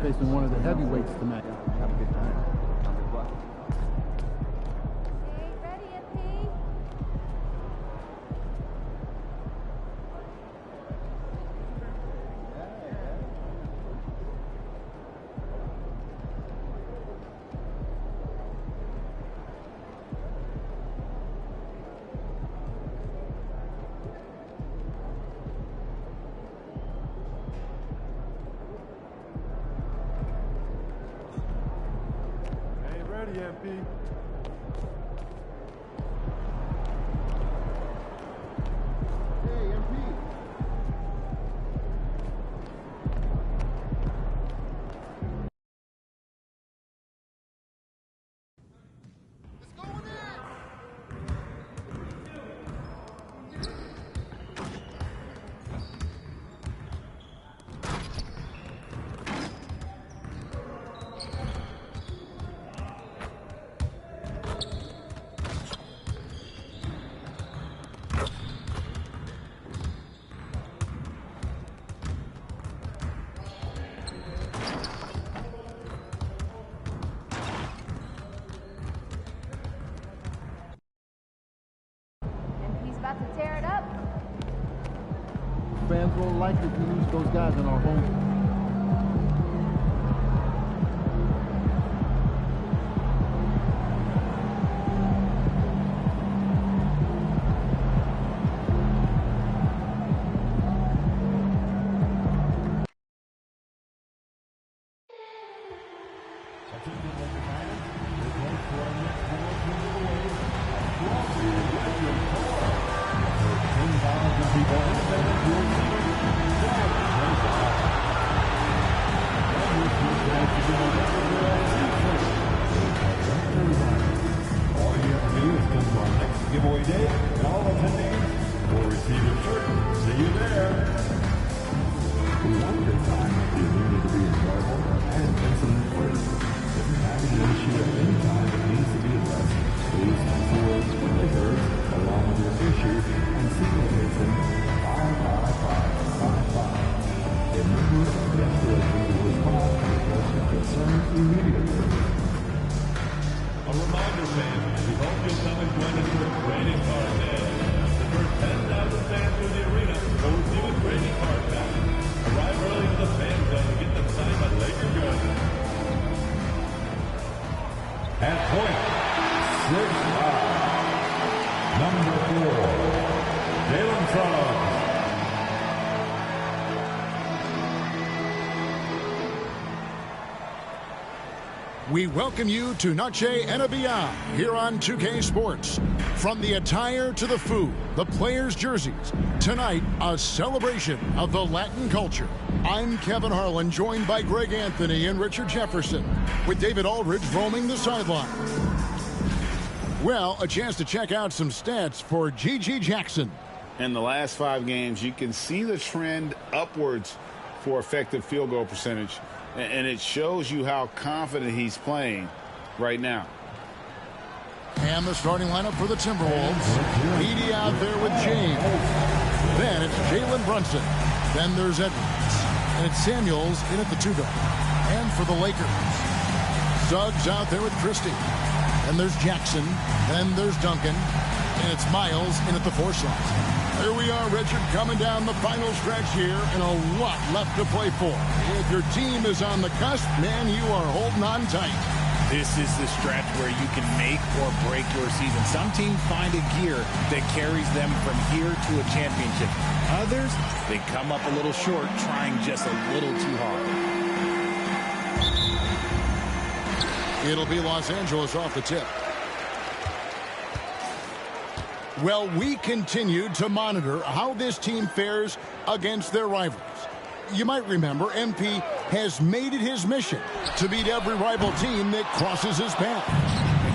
facing one of the heavyweights tonight. Have a good time. Hey, ready, MP? Ready, MP. Hey, MP. MP's about to tear it up. Fans won't like it if we lose those guys in our home. Giveaway day, and all attendees will receive a shirt. See you there. We want your time at the arena to be enjoyable and incident-free. If you're having an issue at any time that needs to be addressed, please come forward to Mycareer along with your issue and seek location 55555. A member of the escalation will respond to request your concern immediately. A reminder, fans, we hope you'll come and join us for a trading card day. The first 10,000 fans through the arena will receive a trading card back. Arrive early to the fan zone to get them signed by Laker Good. At point, 6'5", number 4, Jalen Suggs. We welcome you to Noche and Beyond here on 2K Sports. From the attire to the food, the players' jerseys, tonight a celebration of the Latin culture. I'm Kevin Harlan, joined by Greg Anthony and Richard Jefferson, with David Aldridge roaming the sideline. Well, a chance to check out some stats for G.G. Jackson. In the last 5 games, you can see the trend upwards for effective field goal percentage. And it shows you how confident he's playing right now. And the starting lineup for the Timberwolves. Edie out there with James. Then it's Jalen Brunson. Then there's Edwards. And it's Samuels in at the 2-guard. And for the Lakers, Suggs out there with Christie. And there's Jackson. Then there's Duncan. And it's Miles in at the 4 slot. Here we are, Richard, coming down the final stretch here, and a lot left to play for. If your team is on the cusp, man, you are holding on tight. This is the stretch where you can make or break your season. Some teams find a gear that carries them from here to a championship. Others, they come up a little short, trying just a little too hard. It'll be Los Angeles off the tip. Well, we continue to monitor how this team fares against their rivals. You might remember MP has made it his mission to beat every rival team that crosses his path.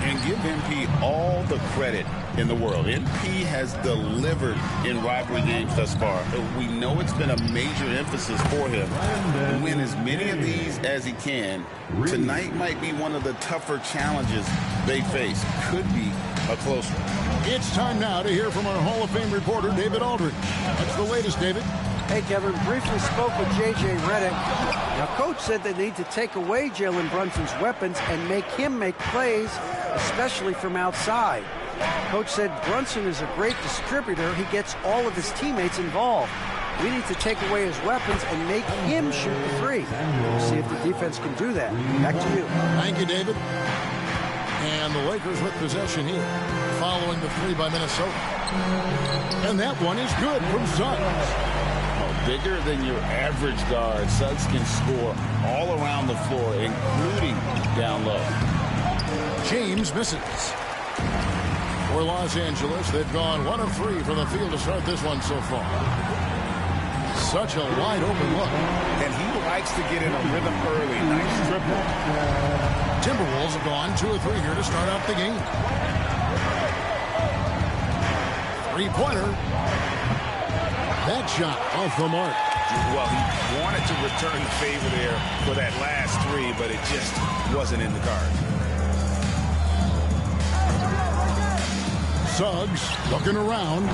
And give MP all the credit in the world. MP has delivered in rivalry games thus far. We know it's been a major emphasis for him to win as many of these as he can. Tonight might be one of the tougher challenges they face. Could be a close one. It's time now to hear from our Hall of Fame reporter, David Aldridge. What's the latest, David? Hey, Kevin, briefly spoke with J.J. Redick. Now, Coach said they need to take away Jalen Brunson's weapons and make him make plays, especially from outside. Coach said Brunson is a great distributor. He gets all of his teammates involved. We need to take away his weapons and make him shoot the three. We'll see if the defense can do that. Back to you. Thank you, David. And the Lakers with possession here, following the three by Minnesota. And that one is good from Suggs. Bigger than your average guard, Suggs can score all around the floor, including down low. James misses. For Los Angeles, they've gone 1 of 3 from the field to start this one so far. Such a wide open look. And he likes to get in a rhythm early. Nice triple. Timberwolves have gone 2 of 3 here to start out the game. Three-pointer. That shot off the mark. Well, he wanted to return the favor there for that last three, but it just wasn't in the cards. Suggs looking around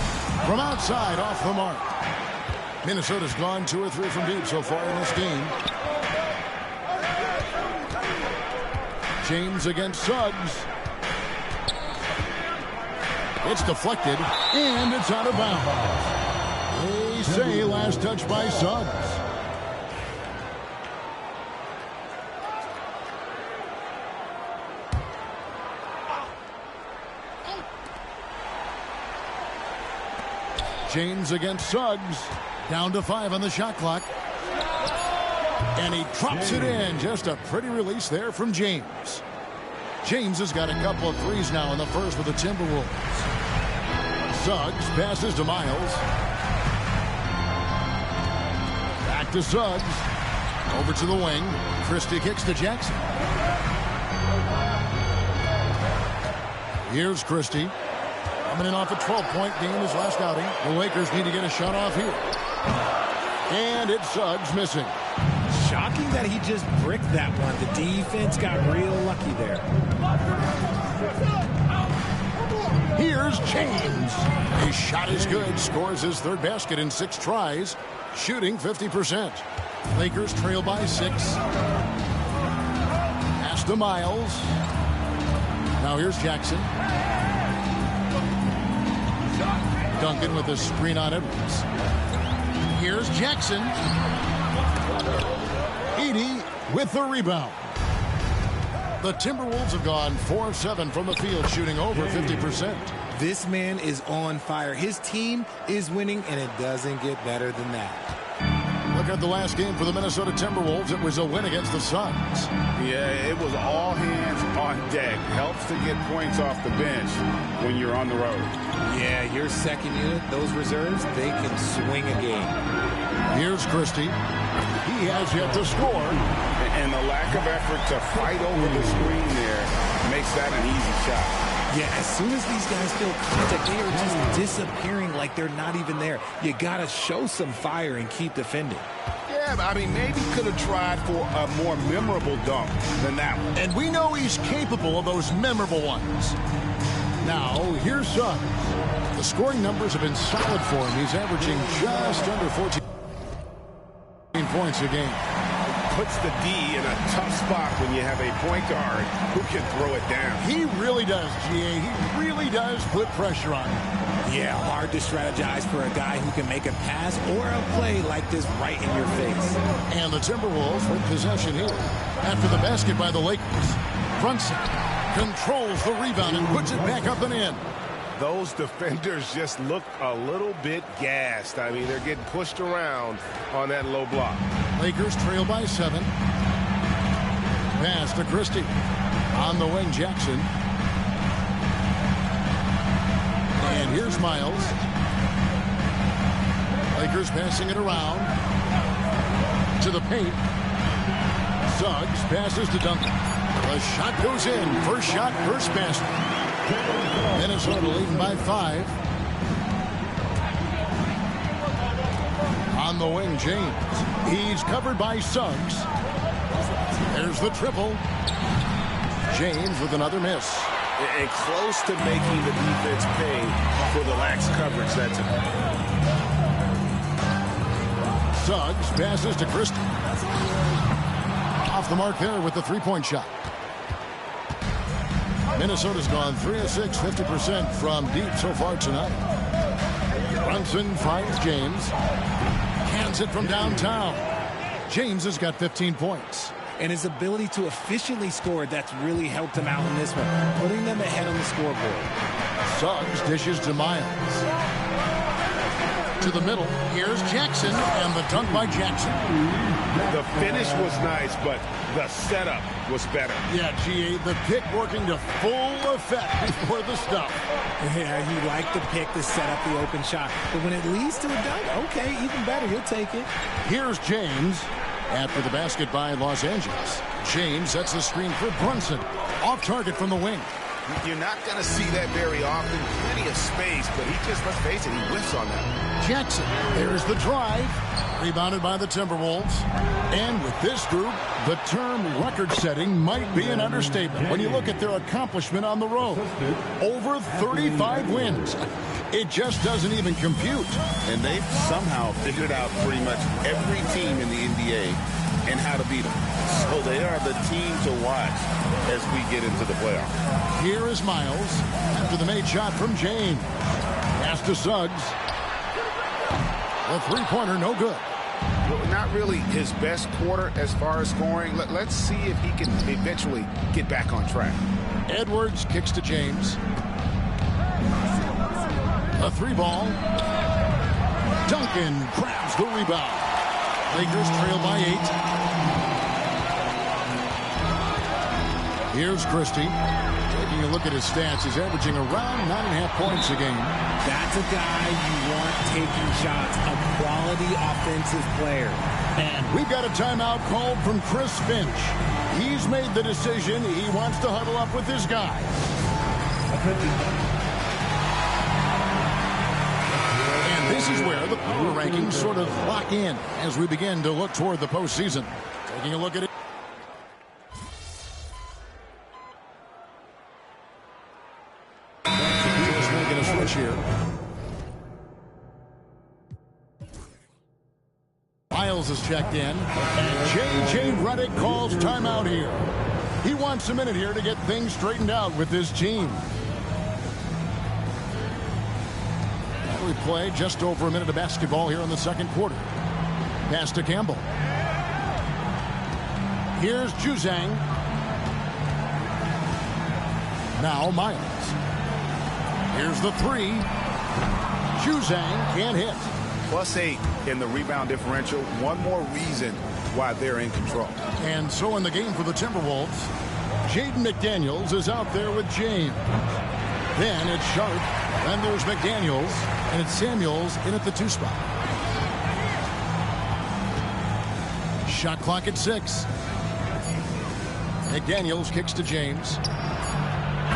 from outside off the mark. Minnesota's gone 2 or 3 from deep so far in this game. James against Suggs. It's deflected, and it's out of bounds. They say last touch by Suggs. James against Suggs. Down to 5 on the shot clock. And he drops it in. Just a pretty release there from James. James has got a couple of threes now in the first with the Timberwolves. Suggs passes to Miles. Back to Suggs. Over to the wing. Christie kicks to Jackson. Here's Christie. Coming in off a 12-point game his last outing. The Lakers need to get a shot off here. And it's Suggs missing. Shocking that he just bricked that one. The defense got real lucky there. Here's James. His shot is good. Scores his third basket in 6 tries. Shooting 50%. Lakers trail by 6. Pass to Miles. Now here's Jackson. Duncan with a screen on Edwards. Here's Jackson. Edey with the rebound. The Timberwolves have gone 4 of 7 from the field, shooting over 50%. This man is on fire. His team is winning, and it doesn't get better than that. Look at the last game for the Minnesota Timberwolves. It was a win against the Suns. Yeah, it was all hands on deck. Helps to get points off the bench when you're on the road. Yeah, your second unit, those reserves, they can swing a game. Here's Christie. He has yet to score. And the lack of effort to fight over the screen there makes that an easy shot. Yeah, as soon as these guys feel contact, they are just disappearing like they're not even there. You got to show some fire and keep defending. Yeah, I mean, maybe could have tried for a more memorable dunk than that one. And we know he's capable of those memorable ones. Now, here's Suggs. The scoring numbers have been solid for him. He's averaging just under 14 points a game. Puts the D in a tough spot when you have a point guard who can throw it down. He really does, GA. He really does put pressure on him. Yeah, hard to strategize for a guy who can make a pass or a play like this right in your face. And the Timberwolves with possession here. After the basket by the Lakers, Brunson controls the rebound and puts it back up and in. Those defenders just look a little bit gassed. I mean, they're getting pushed around on that low block. Lakers trail by 7. Pass to Christie. On the wing, Jackson. And here's Miles. Lakers passing it around. To the paint. Suggs passes to Duncan. The shot goes in. First shot, first basket. Minnesota leading by 5. On the wing, James. He's covered by Suggs. There's the triple. James with another miss. And close to making the defense pay for the lax coverage that's Suggs passes to Christie. Off the mark there with the three-point shot. Minnesota's gone 3 of 6, 50% from deep so far tonight. Brunson finds James. Hands it from downtown. James has got 15 points. And his ability to efficiently score, that's really helped him out in this one, putting them ahead on the scoreboard. Suggs dishes to Miles. To the middle. Here's Jackson, and the dunk by Jackson. The finish was nice, but the setup was better. Yeah, G.A., the pick working to full effect before the stop. Yeah, he liked the pick to set up the open shot. But when it leads to a dunk, okay, even better, he'll take it. Here's James. After the basket by Los Angeles. James sets the screen for Brunson. Off target from the wing. You're not going to see that very often. Plenty of space, but he just, let's face it, he whiffs on that. Jackson, there's the drive. Rebounded by the Timberwolves. And with this group, the term record-setting might be an understatement when you look at their accomplishment on the road. Over 35 wins. It just doesn't even compute. And they've somehow figured out pretty much every team in the NBA and how to beat them. So they are the team to watch as we get into the playoffs. Here is Miles after the made shot from James. Pass to Suggs. The three-pointer, no good. Well, not really his best quarter as far as scoring. Let's see if he can eventually get back on track. Edwards kicks to James. A three ball. Duncan grabs the rebound. Lakers trail by 8. Here's Christie. Taking a look at his stats, he's averaging around 9.5 points a game. That's a guy you want taking shots, a quality offensive player. And we've got a timeout called from Chris Finch. He's made the decision. He wants to huddle up with his guys. This is where the power rankings sort of lock in as we begin to look toward the postseason. Taking a look at it. Just making a switch here. Miles is checked in. And J.J. Redick calls timeout here. He wants a minute here to get things straightened out with this team. We play just over a minute of basketball here in the second quarter. Pass to Campbell. Here's Juzang. Now Miles. Here's the three. Juzang can't hit. +8 in the rebound differential. One more reason why they're in control. And so in the game for the Timberwolves, Jaden McDaniels is out there with James. Then it's Sharp. Then there's McDaniels. And it's Samuels in at the 2 spot. Shot clock at 6. McDaniels kicks to James.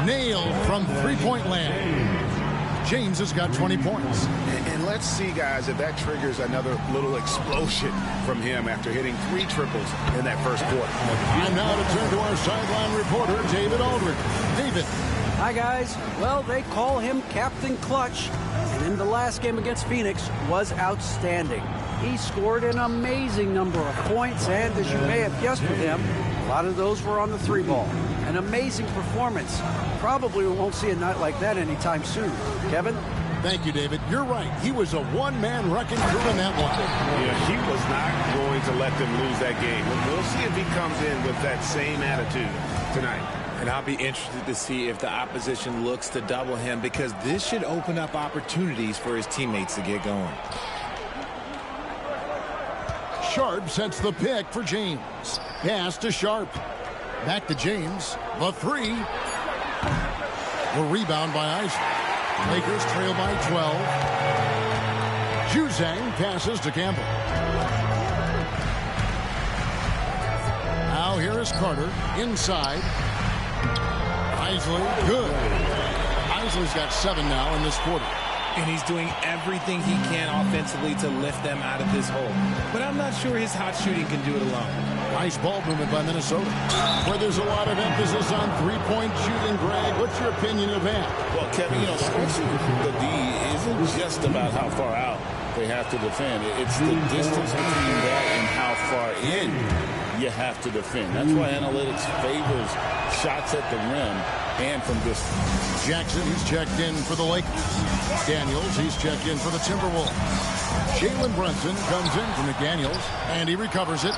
Nailed from three-point land. James has got 20 points. And let's see, guys, if that triggers another little explosion from him after hitting 3 triples in that first quarter. And now to turn to our sideline reporter, David Aldridge. David. Hi, guys. Well, they call him Captain Clutch. And in the last game against Phoenix was outstanding. He scored an amazing number of points, and as you may have guessed with him, a lot of those were on the 3-ball. An amazing performance. Probably we won't see a night like that anytime soon. Kevin? Thank you, David. You're right. He was a one-man wrecking crew in that one. Yeah, he was not going to let them lose that game. We'll see if he comes in with that same attitude tonight. And I'll be interested to see if the opposition looks to double him, because this should open up opportunities for his teammates to get going. Sharp sets the pick for James. Pass to Sharp. Back to James. The 3. The rebound by Isaac. Lakers trail by 12. Juzang passes to Campbell. Now here is Carter inside. Isley, good. Isley's got 7 now in this quarter. And he's doing everything he can offensively to lift them out of this hole. But I'm not sure his hot shooting can do it alone. Nice ball movement by Minnesota, where there's a lot of emphasis on three-point shooting. Greg, what's your opinion of that? Well, Kevin, switching the D isn't just about how far out they have to defend. It's the distance between that and how far in you have to defend. That's why analytics favors shots at the rim and from distance. Jackson, he's checked in for the Lakers. Daniels, he's checked in for the Timberwolves. Jalen Brunson comes in for McDaniels, and he recovers it.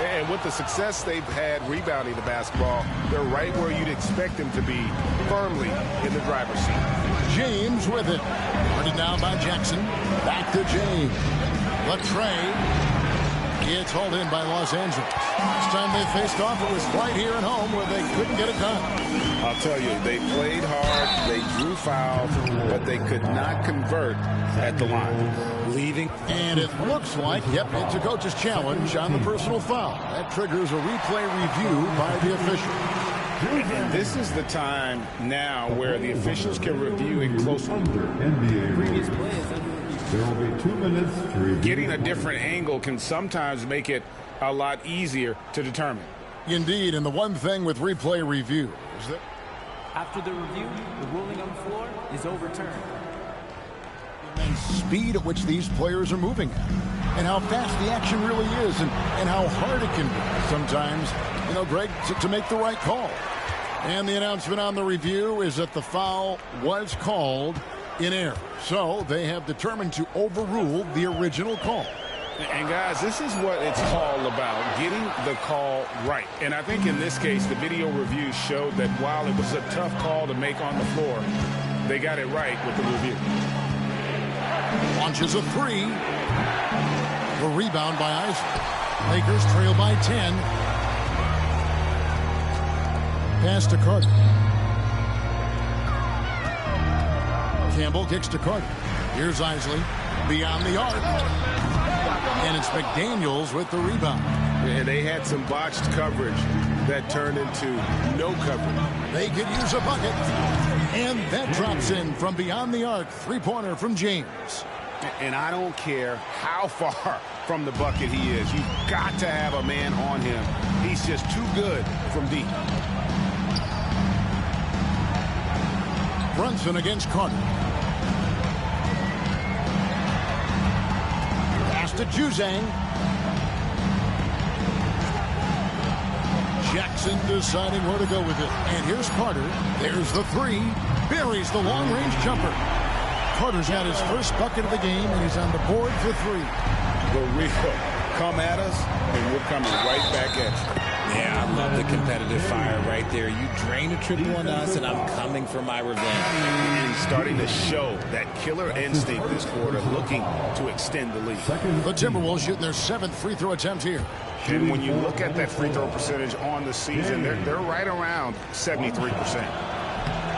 And with the success they've had rebounding the basketball, they're right where you'd expect them to be, firmly in the driver's seat. James with it. Guarded now by Jackson. Back to James. Latrey. It's hauled in by Los Angeles. Last time they faced off, it was right here at home where they couldn't get it done. I'll tell you, they played hard, they drew fouls, but they could not convert at the line. Leaving. And it looks like, yep, it's a coach's challenge on the personal foul. That triggers a replay review by the official. And this is the time now where the officials can review it closely. NBA rules. There will be 2 minutes to review. Getting a different angle can sometimes make it a lot easier to determine. Indeed, and the one thing with replay review is that after the review, the ruling on the floor is overturned. and speed at which these players are moving at, and how fast the action really is, and how hard it can be sometimes, you know, Greg, to make the right call. And the announcement on the review is that the foul was called in error. So they have determined to overrule the original call. And guys, this is what it's all about, getting the call right. And I think in this case, the video review showed that while it was a tough call to make on the floor, they got it right with the review. Launches a three. The rebound by Isaac. Lakers trail by 10. Pass to Carter. Campbell kicks to Carter. Here's Isley beyond the arc. And it's McDaniels with the rebound. And they had some botched coverage that turned into no coverage. They could use a bucket. And that drops in from beyond the arc. Three-pointer from James. And I don't care how far from the bucket he is. You've got to have a man on him. He's just too good from deep. Brunson against Carter. Pass to Juzang. Jackson deciding where to go with it. And here's Carter. There's the three. Buries the long-range jumper. Carter's got his first bucket of the game, and he's on the board for three. Rico, come at us, and we're coming right back at you. Yeah, I love the competitive fire right there. You drain a triple on us, and I'm coming for my revenge. And he's starting to show that killer instinct this quarter, looking to extend the lead. The Timberwolves shooting their 7th free throw attempt here. And when you look at that free throw percentage on the season, they're right around 73%.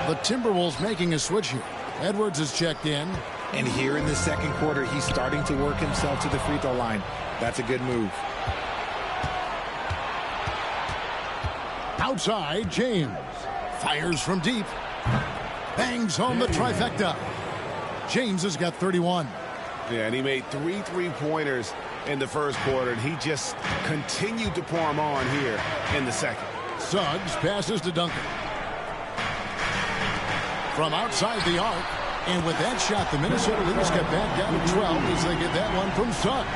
The Timberwolves making a switch here. Edwards is checked in. And here in the second quarter, he's starting to work himself to the free throw line. That's a good move. Outside, James fires from deep. Bangs home the trifecta. James has got 31. Yeah, and he made 3 3-pointers in the first quarter, and he just continued to pour them on here in the second. Suggs passes to Duncan. From outside the arc, and with that shot, the Minnesota Lynx get back down to 12 as they get that one from Suggs.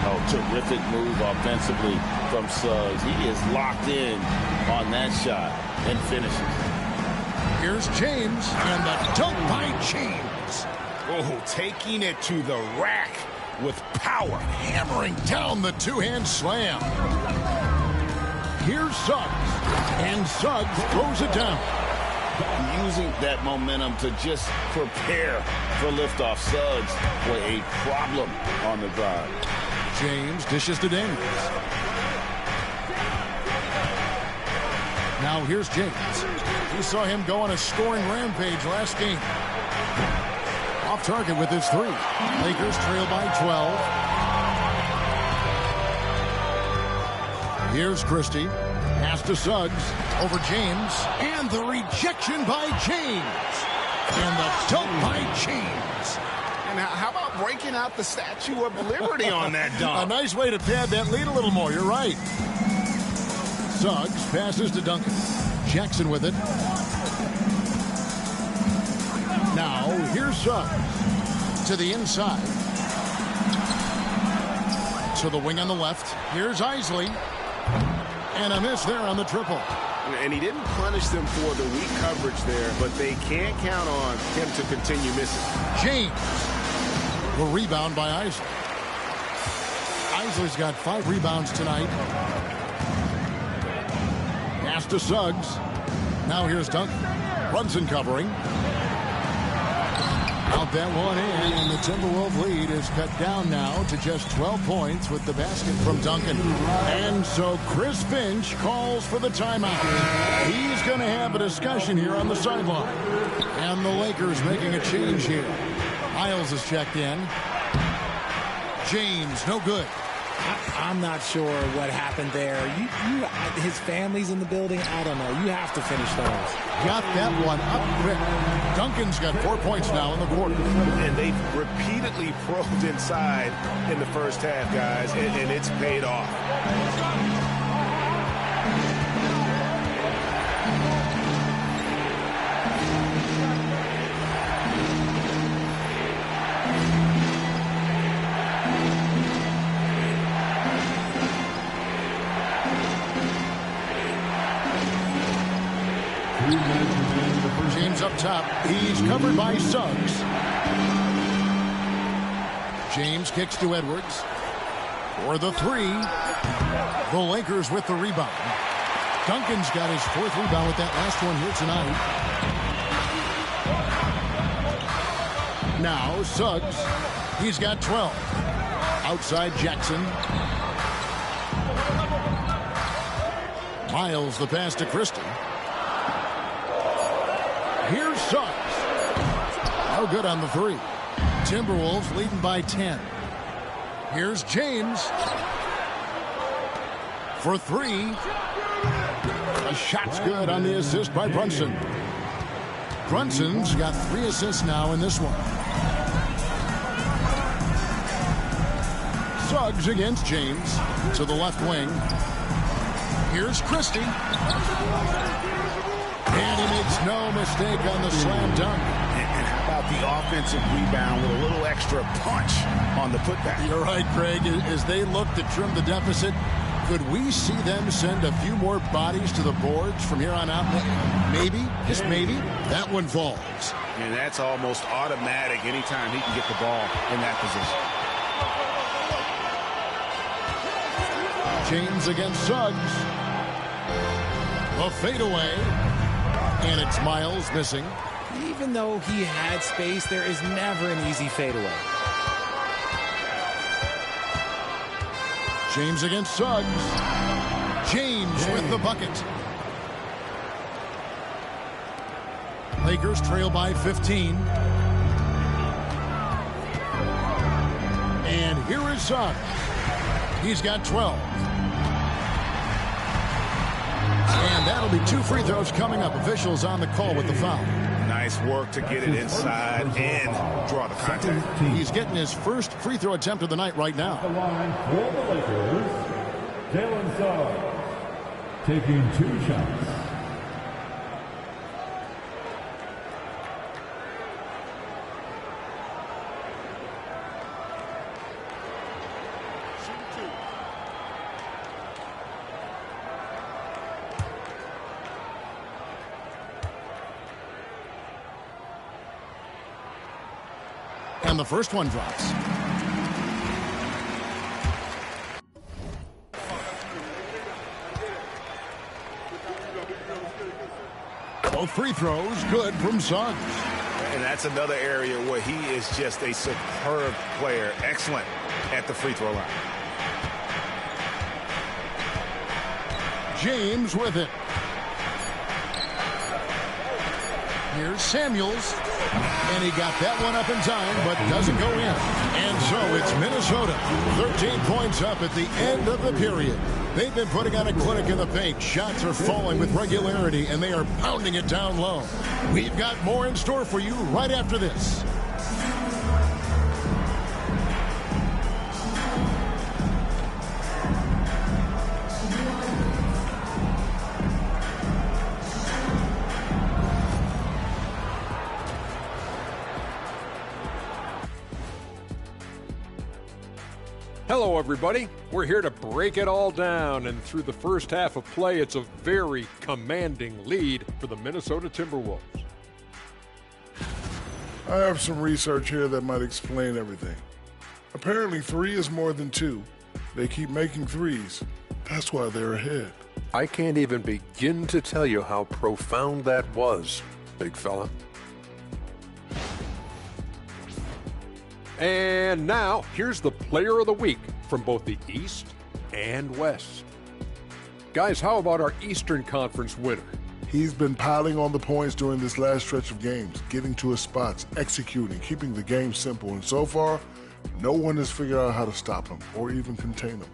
Oh, terrific move offensively from Suggs. He is locked in on that shot and finishes. Here's James, and the dunk by James. Oh, taking it to the rack with power. Hammering down the two-hand slam. Here's Suggs, and Suggs throws it down. Using that momentum to just prepare for liftoff. Suggs with a problem on the drive. James dishes to Daniels. Now here's James. We saw him go on a scoring rampage last game. Off target with his three. Lakers trail by 12. Here's Christie. Pass to Suggs. Over James. And the rejection by James. And the dunk by James. And how about breaking out the Statue of Liberty on that dunk? A nice way to pad that lead a little more. You're right. Suggs passes to Duncan. Jackson with it. Now, here's Suggs. To the inside. to the wing on the left. Here's Isley. And a miss there on the triple. And he didn't punish them for the weak coverage there, but they can't count on him to continue missing. James. The rebound by Isley. Isley's got 5 rebounds tonight. Pass to Suggs. Now here's Duncan. Brunson covering. Out that one in, and the Timberwolves lead is cut down now to just 12 points with the basket from Duncan. And so Chris Finch calls for the timeout. He's going to have a discussion here on the sideline. And the Lakers making a change here. Miles is checked in. James, no good. I'm not sure what happened there. His family's in the building. I don't know. You have to finish those. Got that one up quick. Duncan's got 4 points now in the quarter. And they've repeatedly probed inside in the first half, guys, and it's paid off. James up top. He's covered by Suggs. James kicks to Edwards. For the 3. The Lakers with the rebound. Duncan's got his 4th rebound with that last one here tonight. Now Suggs. He's got 12. Outside Jackson. Miles the pass to Kristen. Here's Suggs. No good on the 3. Timberwolves leading by 10. Here's James. For 3. A shot's good on the assist by Brunson. Brunson's got 3 assists now in this one. Suggs against James. To the left wing. Here's Christie. And he makes no mistake on the slam dunk. And how about the offensive rebound with a little extra punch on the putback? You're right, Craig. As they look to trim the deficit, could we see them send a few more bodies to the boards from here on out? Maybe, just maybe, that one falls. And that's almost automatic anytime he can get the ball in that position. James against Suggs. A fadeaway. And it's Miles missing. Even though he had space, there is never an easy fadeaway. James against Suggs. James with the bucket. Lakers trail by 15. And here is Suggs. He's got 12. And that'll be 2 free throws coming up. Officials on the call with the foul. Nice work to get it inside and draw the contact. He's getting his first free throw attempt of the night right now. The line for the Lakers, Jalen Suggs, taking 2 shots. And the first one drops. Both free throws good from Suggs. And that's another area where he is just a superb player. Excellent at the free throw line. James with it. Here's Samuels. And he got that one up in time, but doesn't go in. And so it's Minnesota, 13 points up at the end of the period. They've been putting on a clinic in the paint. Shots are falling with regularity, and they are pounding it down low. We've got more in store for you right after this. Hello, Hello, everybody. We're here to break it all down, and through the first half of play, it's a very commanding lead for the Minnesota Timberwolves. I have some research here that might explain everything. Apparently, 3 is more than 2. They keep making threes. That's why they're ahead. I can't even begin to tell you how profound that was, big fella. And now, here's the player of the week from both the East and West. Guys, how about our Eastern Conference winner? He's been piling on the points during this last stretch of games, getting to his spots, executing, keeping the game simple. And so far, no one has figured out how to stop him or even contain him.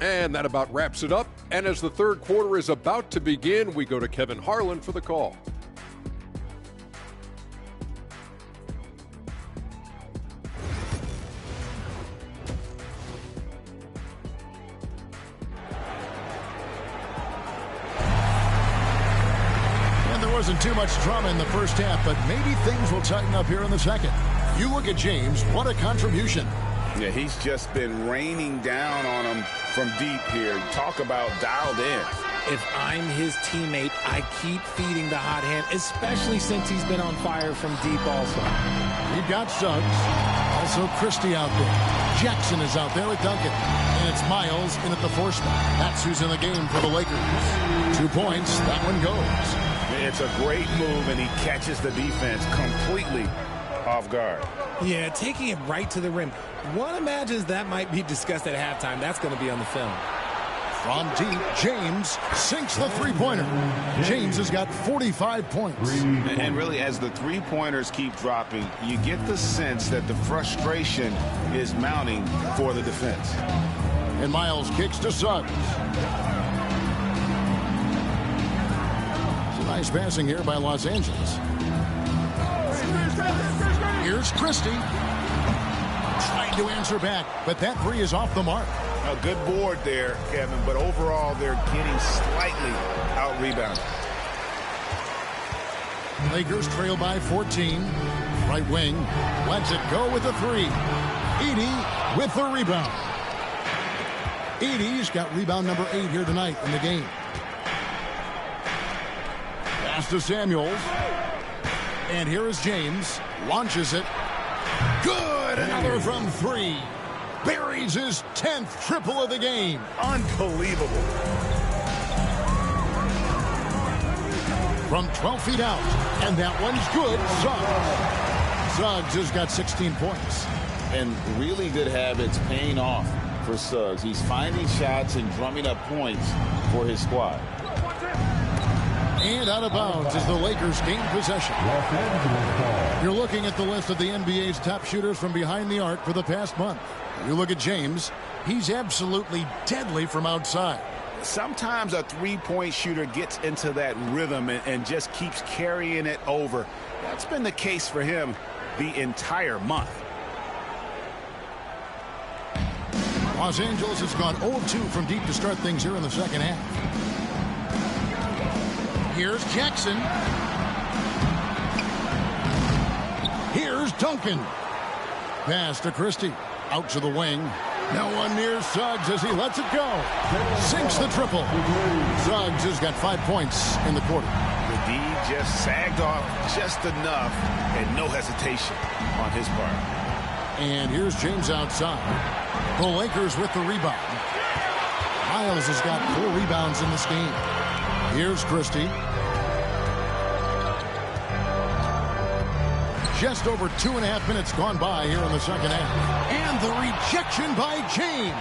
And that about wraps it up. And as the third quarter is about to begin, we go to Kevin Harlan for the call. Wasn't too much drama in the first half, but maybe things will tighten up here in the second. You look at James, what a contribution. Yeah, he's just been raining down on him from deep here. Talk about dialed in. If I'm his teammate, I keep feeding the hot hand, especially since he's been on fire from deep also. We've got Suggs, also Christie out there. Jackson is out there with Duncan. And it's Miles in at the 4 spot. That's who's in the game for the Lakers. 2 points, that one goes. It's a great move, and he catches the defense completely off guard. Yeah, taking it right to the rim. One imagines that might be discussed at halftime. That's going to be on the film. From deep, James sinks the three-pointer. James has got 45 points. And really, as the three-pointers keep dropping, you get the sense that the frustration is mounting for the defense. And Miles kicks to Suggs. Nice passing here by Los Angeles. Here's Christie. Trying to answer back, but that 3 is off the mark. A good board there, Kevin, but overall they're getting slightly out-rebounded. Lakers trail by 14. Right wing lets it go with a 3. Edey with the rebound. Edey's got rebound number 8 here tonight in the game. Pass to Samuels. And here is James. Launches it. Good! Another from 3. Buries his 10th triple of the game. Unbelievable. From 12 feet out. And that one's good. Suggs has got 16 points. And really good habits paying off for Suggs. He's finding shots and drumming up points for his squad. And out of bounds as the Lakers gain possession. You're looking at the list of the NBA's top shooters from behind the arc for the past month. You look at James, he's absolutely deadly from outside. Sometimes a three-point shooter gets into that rhythm and just keeps carrying it over. That's been the case for him the entire month. Los Angeles has gone 0-2 from deep to start things here in the second half. Here's Jackson. Here's Duncan. Pass to Christie. Out to the wing. No one near Suggs as he lets it go. Sinks the triple. Suggs has got 5 points in the quarter. The D just sagged off just enough and no hesitation on his part. And here's James outside. The Lakers with the rebound. Miles has got 4 rebounds in this game. Here's Christie. Just over 2.5 minutes gone by here in the second half. And the rejection by James.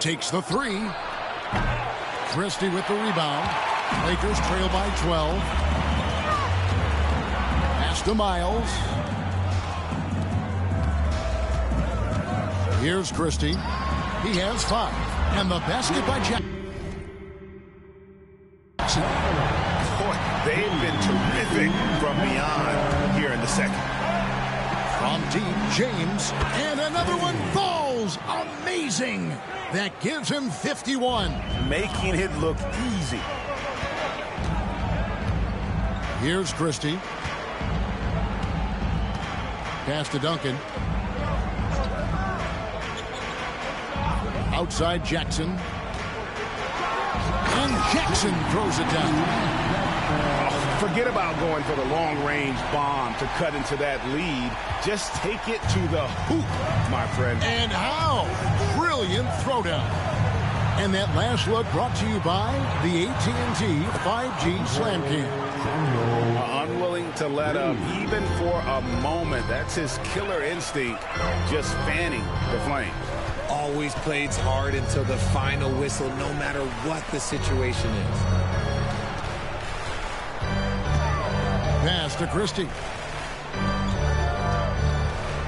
Takes the 3. Christie with the rebound. Lakers trail by 12. Pass to Miles. Here's Christie. He has 5. And the basket by Jackson. Boy, they've been terrific from beyond here in the second. From deep, James. And another one falls. Amazing. That gives him 51. Making it look easy. Here's Christie. Pass to Duncan. Outside Jackson. And Jackson throws it down. Forget about going for the long-range bomb to cut into that lead. Just take it to the hoop, my friend. And how? Brilliant throwdown. And that last look brought to you by the AT&T 5G Slam Cam. Unwilling to let up even for a moment. That's his killer instinct, just fanning the flame. Always plays hard until the final whistle, no matter what the situation is. Pass to Christie.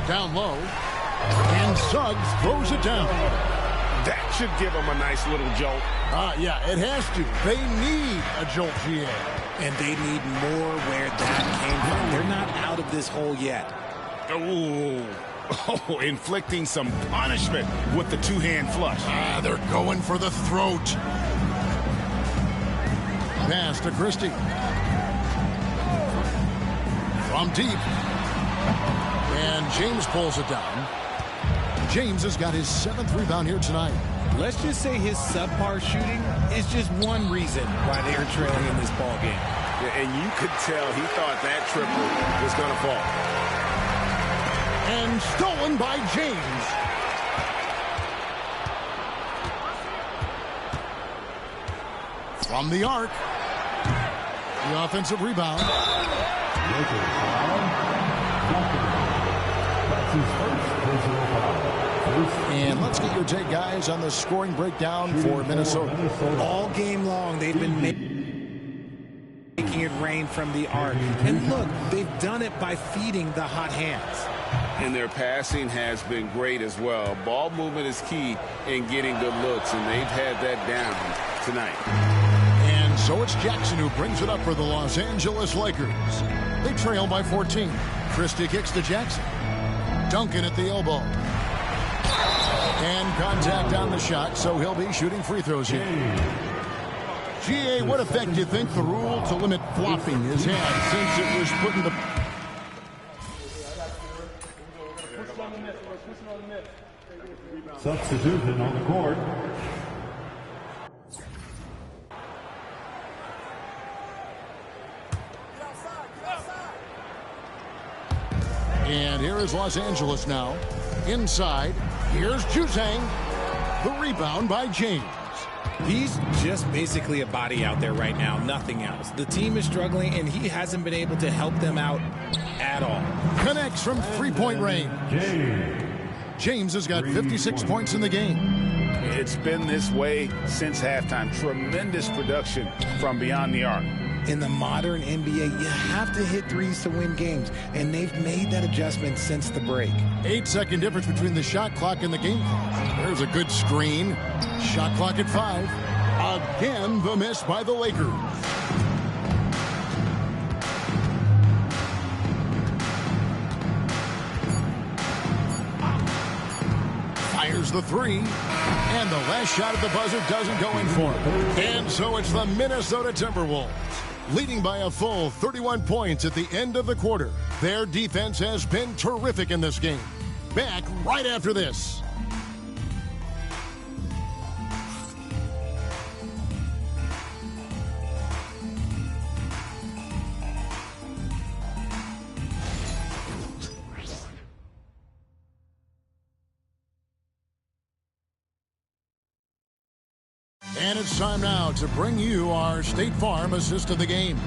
Down low. And Suggs throws it down. That should give him a nice little jolt. Yeah, it has to. They need a jolt, GA. And they need more where that came from. They're not out of this hole yet. Oh, inflicting some punishment with the two-hand flush. They're going for the throat. Pass to Christie. From deep. And James pulls it down. James has got his 7th rebound here tonight. Let's just say his subpar shooting is just one reason why they are trailing in this ball game. Yeah, and you could tell he thought that triple was going to fall. And stolen by James. From the arc. The offensive rebound. And let's get your take, guys, on the scoring breakdown for Minnesota. All game long, they've been making it rain from the arc. And look, they've done it by feeding the hot hands. And their passing has been great as well. Ball movement is key in getting good looks, and they've had that down tonight. And so it's Jackson who brings it up for the Los Angeles Lakers. They trail by 14. Christie kicks to Jackson. Duncan at the elbow. And contact on the shot, so he'll be shooting free throws here. GA, what effect do you think the rule to limit flopping has had since it was put in the... Substitution on the court. And here is Los Angeles now. Inside, here's Juzang. The rebound by James. He's just basically a body out there right now, nothing else. The team is struggling, and he hasn't been able to help them out at all. Connects from three-point range. James has got 56 points in the game. It's been this way since halftime. Tremendous production from beyond the arc. In the modern NBA, you have to hit threes to win games, and they've made that adjustment since the break. 8-second difference between the shot clock and the game clock. There's a good screen. Shot clock at 5. Again, the miss by the Lakers. Fires the three. And the last shot at the buzzer doesn't go in for him. And so it's the Minnesota Timberwolves, leading by a full 31 points at the end of the quarter. Their defense has been terrific in this game. Back right after this. And it's time now to bring you our State Farm assist of the game.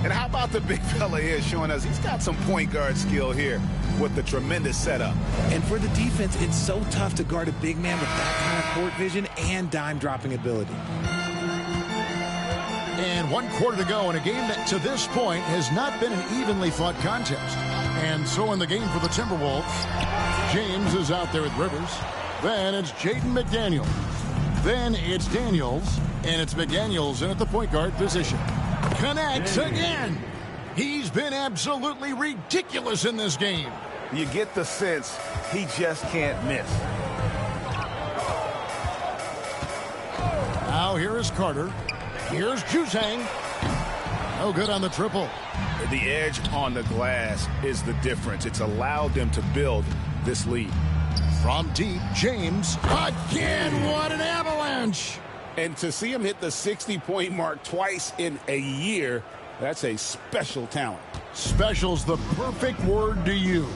And how about the big fella here showing us he's got some point guard skill here with the tremendous setup. And for the defense, it's so tough to guard a big man with that kind of court vision and dime dropping ability. And 1 quarter to go in a game that to this point has not been an evenly fought contest. And so in the game for the Timberwolves, James is out there with Rivers. Then it's Jaden McDaniels. Then it's Daniels, and it's McDaniels in at the point guard position. Connects again. He's been absolutely ridiculous in this game. You get the sense he just can't miss. Now here is Carter. Here's Juzang. No good on the triple. The edge on the glass is the difference. It's allowed them to build this lead. From deep, James. Again, what an avalanche! And to see him hit the 60-point mark twice in a year, that's a special talent. Special's the perfect word to use.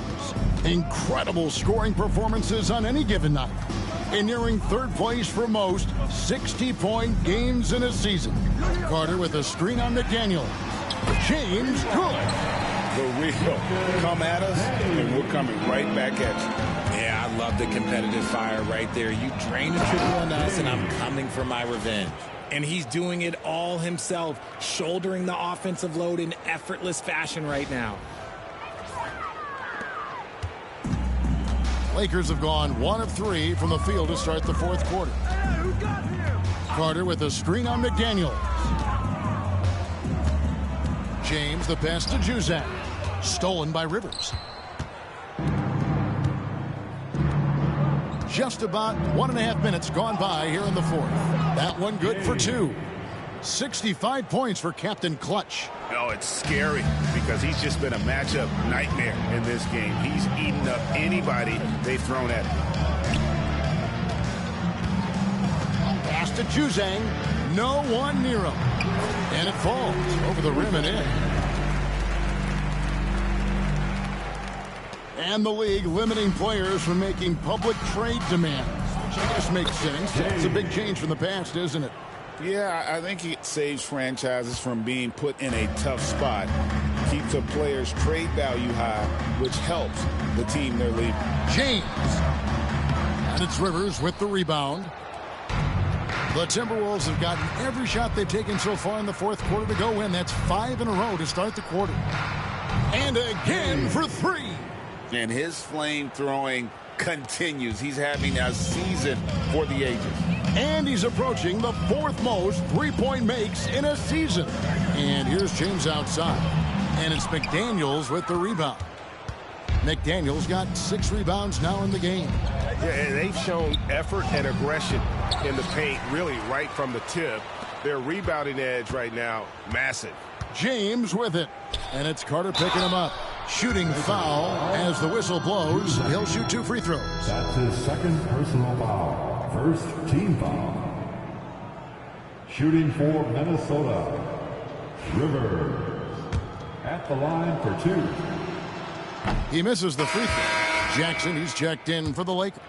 Incredible scoring performances on any given night. And nearing third place for most 60-point games in a season. Carter with a screen on McDaniel. James good. The real. Come at us, and we're coming right back at you. Yeah, I love the competitive fire right there. You drain a triple on us, and I'm coming for my revenge. And he's doing it all himself, shouldering the offensive load in effortless fashion right now. Lakers have gone 1 of 3 from the field to start the fourth quarter. Carter with a screen on McDaniel. James, the pass to Juzang. Stolen by Rivers. Just about 1.5 minutes gone by here in the fourth. That one good for 2. 65 points for Captain Clutch. Oh, it's scary because he's just been a matchup nightmare in this game. He's eaten up anybody they've thrown at him. Pass to Juzang. No one near him. And it falls over the rim and in. And the league limiting players from making public trade demands, which I guess makes sense. It's a big change from the past, isn't it? Yeah, I think it saves franchises from being put in a tough spot. Keeps a player's trade value high, which helps the team they're leaving. James. And it's Rivers with the rebound. The Timberwolves have gotten every shot they've taken so far in the fourth quarter to go in. That's 5 in a row to start the quarter. And again for 3. And his flame throwing continues. He's having a season for the ages. And he's approaching the 4th most three-point makes in a season. And here's James outside. And it's McDaniels with the rebound. McDaniels got 6 rebounds now in the game. Yeah, and they've shown effort and aggression in the paint, really right from the tip. Their rebounding edge right now, massive. James with it. And it's Carter picking him up. Shooting foul as the whistle blows. He'll shoot 2 free throws. That's his second personal foul. First team foul. Shooting for Minnesota, Rivers. At the line for 2. He misses the free throw. Jackson, he's checked in for the Lakers.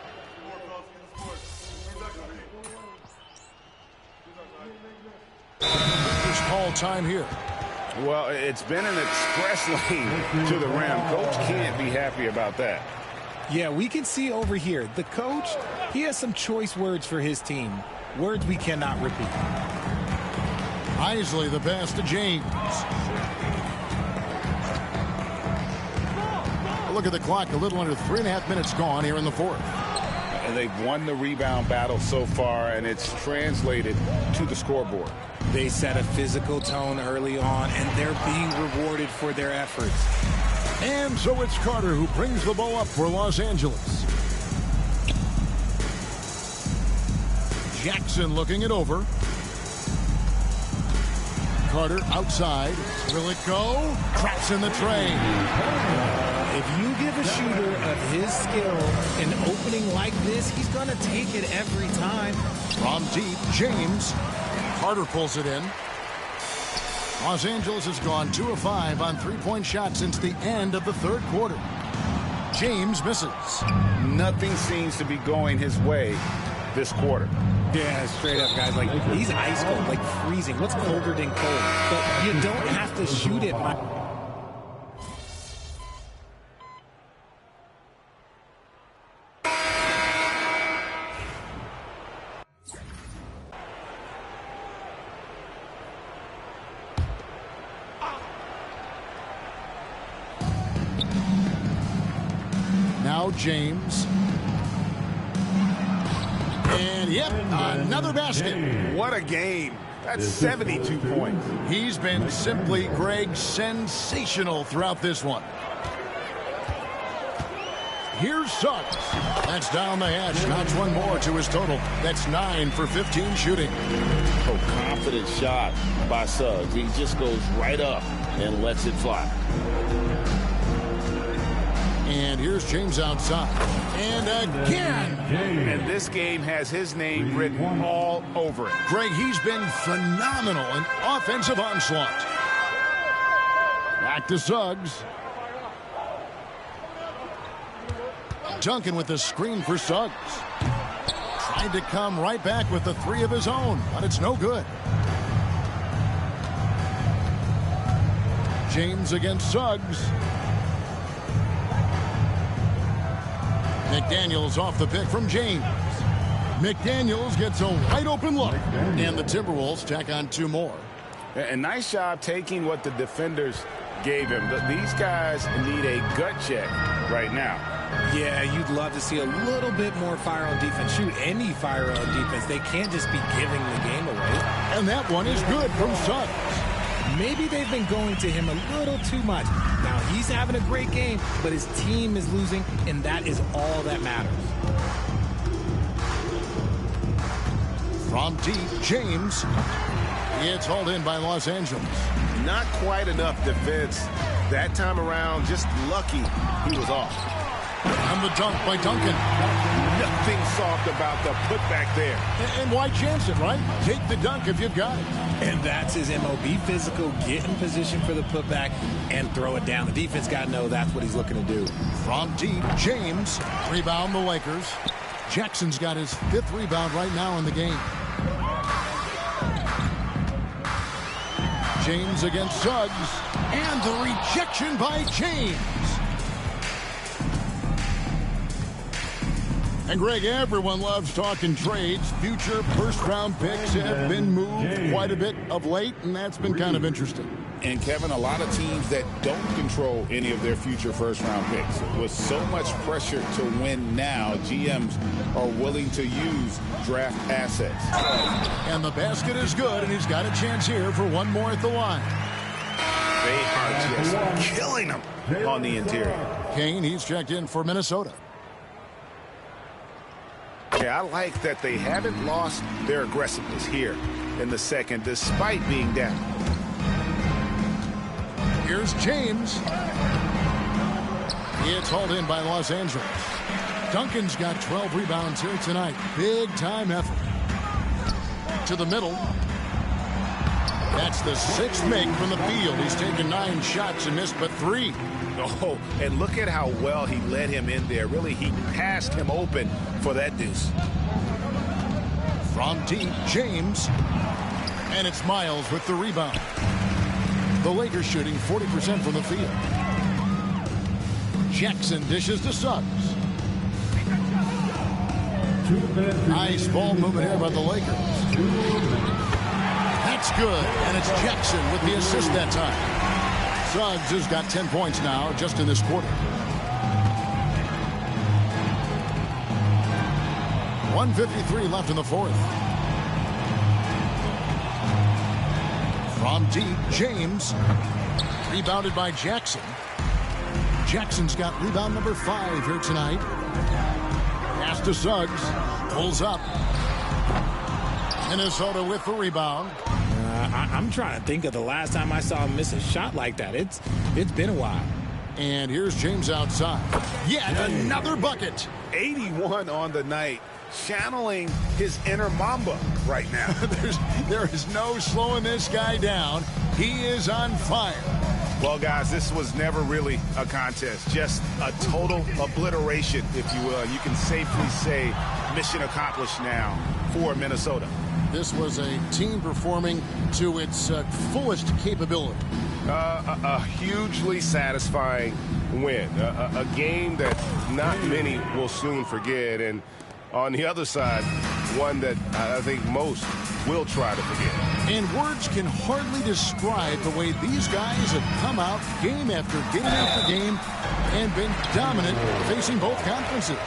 There's call time here. Well, it's been an express lane to the rim. Coach can't be happy about that. Yeah, we can see over here. The coach, he has some choice words for his team. Words we cannot repeat. Isley, the pass to James. Look at the clock. A little under 3.5 minutes gone here in the fourth. And they've won the rebound battle so far, and it's translated to the scoreboard. They set a physical tone early on, and they're being rewarded for their efforts. And so it's Carter who brings the ball up for Los Angeles. Jackson looking it over. Carter outside. Will it go? Traps in the train. If you give a shooter of his skill an opening like this, he's going to take it every time. From deep, James. Carter pulls it in. Los Angeles has gone 2 of 5 on three-point shots since the end of the third quarter. James misses. Nothing seems to be going his way this quarter. Yeah, straight up, guys. Like, he's ice cold, like freezing. What's colder than cold? But you don't have to shoot it. Now James. And yep, another basket. What a game. That's 72 points. He's been simply, Greg, sensational throughout this one. Here's Suggs. That's down the hatch. Knocks one more to his total. That's 9 for 15 shooting. Oh, confident shot by Suggs. He just goes right up and lets it fly. And here's James outside. And again. And this game has his name written all over it. Greg, he's been phenomenal in offensive onslaught. Back to Suggs. Duncan with the screen for Suggs. Tried to come right back with the three of his own, but it's no good. James against Suggs. McDaniels off the pick from James. McDaniels gets a wide open look. And the Timberwolves tack on two more. A nice job taking what the defenders gave him. These guys need a gut check right now. Yeah, you'd love to see a little bit more fire on defense. Shoot any fire on defense. They can't just be giving the game away. And that one is good from Suggs. Maybe they've been going to him a little too much. Now, he's having a great game, but his team is losing, and that is all that matters. From deep, James. It's hauled in by Los Angeles. Not quite enough defense that time around. Just lucky he was off. And the dunk by Duncan. Nothing soft about the putback there. And why chance it, right? Take the dunk if you've got it. And that's his MO. Be physical, get in position for the putback, and throw it down. The defense got to know that's what he's looking to do. From deep, James. Rebound the Lakers. Jackson's got his 5th rebound right now in the game. James against Suggs. And the rejection by James. And Greg, everyone loves talking trades. Future first-round picks have been moved quite a bit of late, and that's been kind of interesting. And, Kevin, a lot of teams that don't control any of their future first-round picks. With so much pressure to win now, GMs are willing to use draft assets. And the basket is good, and he's got a chance here for one more at the line. They are just killing him on the interior. Kane, he's checked in for Minnesota. Yeah, I like that they haven't lost their aggressiveness here in the second, despite being down. Here's James. It's hauled in by Los Angeles. Duncan's got 12 rebounds here tonight. Big time effort. To the middle. That's the 6th make from the field. He's taken 9 shots and missed but 3. Oh, and look at how well he led him in there. Really, he passed him open for that deuce. From deep, James. And it's Miles with the rebound. The Lakers shooting 40% from the field. Jackson dishes to Suggs. Nice ball movement here by the Lakers. That's good, and it's Jackson with the assist that time. Suggs has got 10 points now just in this quarter. 1:53 left in the 4th. From deep, James. Rebounded by Jackson. Jackson's got rebound number 5 here tonight. Pass to Suggs. Pulls up. Minnesota with the rebound. I'm trying to think of the last time I saw him miss a shot like that. It's been a while. And here's James outside. Yet another bucket. 81 on the night. Channeling his inner Mamba right now. There is no slowing this guy down. He is on fire. Well, guys, this was never really a contest. Just a total obliteration, if you will. You can safely say mission accomplished now for Minnesota. This was a team performing to its fullest capability. A hugely satisfying win. A game that not many will soon forget. And on the other side, one that I think most will try to forget. And words can hardly describe the way these guys have come out game after game and been dominant facing both conferences.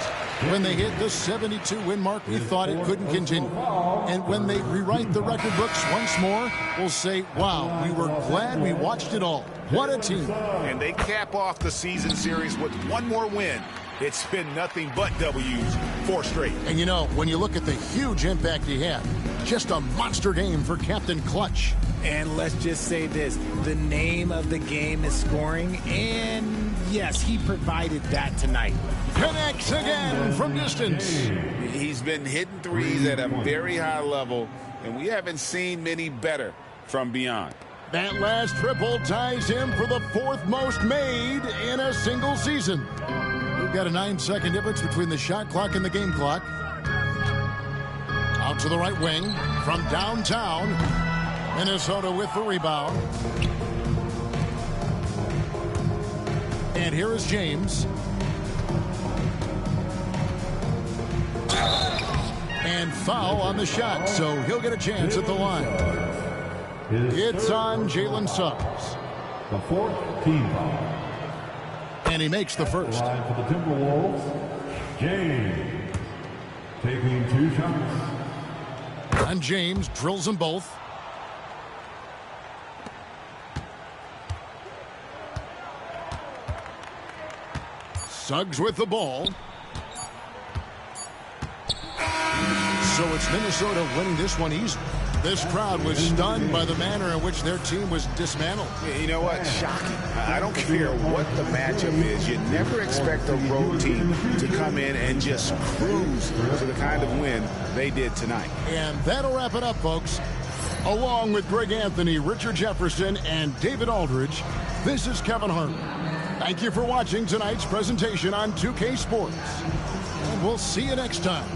When they hit the 72-win mark, we thought it couldn't continue. And when they rewrite the record books once more, we'll say, wow, we were glad we watched it all. What a team. And they cap off the season series with one more win. It's been nothing but W's, 4 straight. And you know, when you look at the huge impact he had, just a monster game for Captain Clutch. And let's just say this, the name of the game is scoring, and yes, he provided that tonight. Connects again from distance. He's been hitting threes at a very high level, and we haven't seen many better from beyond. That last triple ties him for the 4th most made in a single season. We've got a 9-second difference between the shot clock and the game clock. Out to the right wing from downtown. Minnesota with the rebound. And here is James. And foul on the shot, so he'll get a chance at the line. It's on Jalen Suggs. The 4th team foul. And he makes the first. Line for the Timberwolves, James. Taking 2 shots. And James drills them both. Suggs with the ball. So it's Minnesota winning this one easily. This crowd was stunned by the manner in which their team was dismantled. You know what? Shocking. I don't care what the matchup is. You never expect a road team to come in and just cruise to the kind of win they did tonight. And that'll wrap it up, folks. Along with Greg Anthony, Richard Jefferson, and David Aldridge, this is Kevin Harlan. Thank you for watching tonight's presentation on 2K Sports. And we'll see you next time.